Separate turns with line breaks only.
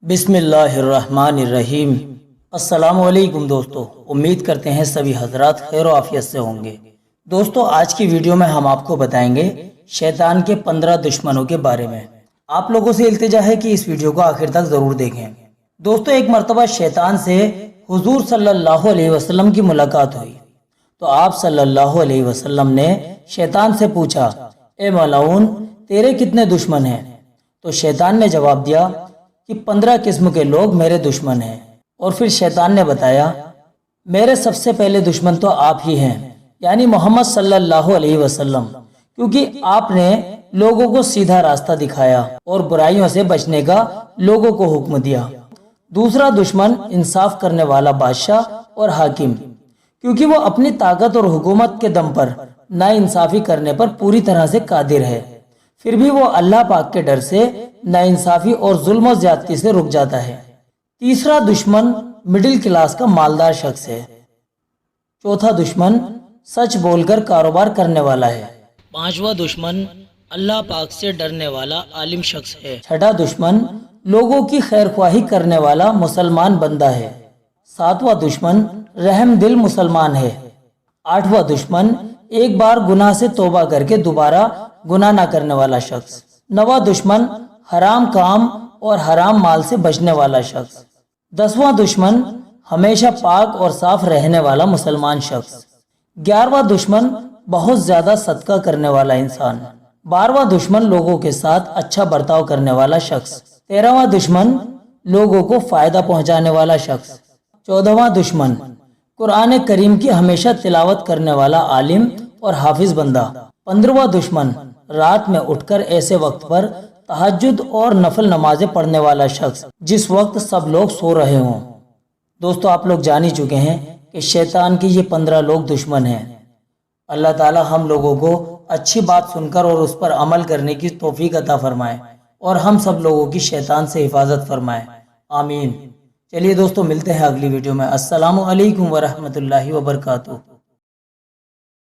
بسم اللہ الرحمن الرحیم۔ السلام علیکم دوستو، امید کرتے ہیں سبھی حضرات خیر و عافیت سے ہوں گے۔ دوستو آج کی ویڈیو میں ہم آپ کو بتائیں گے شیطان کے 15 دشمنوں کے بارے میں۔ آپ لوگوں سے التجا ہے کہ اس ویڈیو کو آخر تک ضرور دیکھیں۔ دوستو ایک مرتبہ شیطان سے حضور صلی اللہ علیہ وسلم کی ملاقات ہوئی تو آپ صلی اللہ علیہ وسلم نے شیطان سے پوچھا، اے ملعون تیرے کتنے دشمن ہیں؟ تو شیطان نے جواب دیا کہ 15 قسم کے لوگ میرے دشمن ہیں۔ اور پھر شیطان نے بتایا، میرے سب سے پہلے دشمن تو آپ ہی ہیں، یعنی محمد صلی اللہ علیہ وسلم، کیونکہ آپ نے لوگوں کو سیدھا راستہ دکھایا اور برائیوں سے بچنے کا لوگوں کو حکم دیا۔ دوسرا دشمن انصاف کرنے والا بادشاہ اور حاکم، کیونکہ وہ اپنی طاقت اور حکومت کے دم پر ناانصافی کرنے پر پوری طرح سے قادر ہے، پھر بھی وہ اللہ پاک کے ڈر سے ناانصافی اور ظلم و زیادتی سے رک جاتا ہے۔ تیسرا دشمن مڈل کلاس کا مالدار شخص ہے۔ چوتھا دشمن سچ بول کر کاروبار کرنے والا ہے۔ پانچواں دشمن اللہ پاک سے ڈرنے والا عالم شخص ہے۔ چھٹا دشمن لوگوں کی خیر خواہی کرنے والا مسلمان بندہ ہے۔ ساتواں دشمن رحم دل مسلمان ہے۔ آٹھواں دشمن ایک بار گناہ سے توبہ کر کے دوبارہ گناہ نہ کرنے والا شخص۔ نواں دشمن حرام کام اور حرام مال سے بچنے والا شخص۔ 10واں دشمن ہمیشہ پاک اور صاف رہنے والا مسلمان شخص۔ 11واں دشمن بہت زیادہ صدقہ کرنے والا انسان۔ 12واں دشمن لوگوں کے ساتھ اچھا برتاؤ کرنے والا شخص۔ 13واں دشمن لوگوں کو فائدہ پہنچانے والا شخص۔ 14واں دشمن قرآن کریم کی ہمیشہ تلاوت کرنے والا عالم اور حافظ بندہ۔ 15واں دشمن رات میں اٹھ کر ایسے وقت پر تہجد اور نفل نمازیں پڑھنے والا شخص جس وقت سب لوگ سو رہے ہوں۔ دوستو آپ لوگ جان ہی چکے ہیں کہ شیطان کی یہ 15 لوگ دشمن ہیں۔ اللہ تعالی ہم لوگوں کو اچھی بات سن کر اور اس پر عمل کرنے کی توفیق عطا فرمائے اور ہم سب لوگوں کی شیطان سے حفاظت فرمائے، آمین۔ چلیے دوستو ملتے ہیں اگلی ویڈیو میں۔ السلام علیکم ورحمۃ اللہ وبرکاتہ۔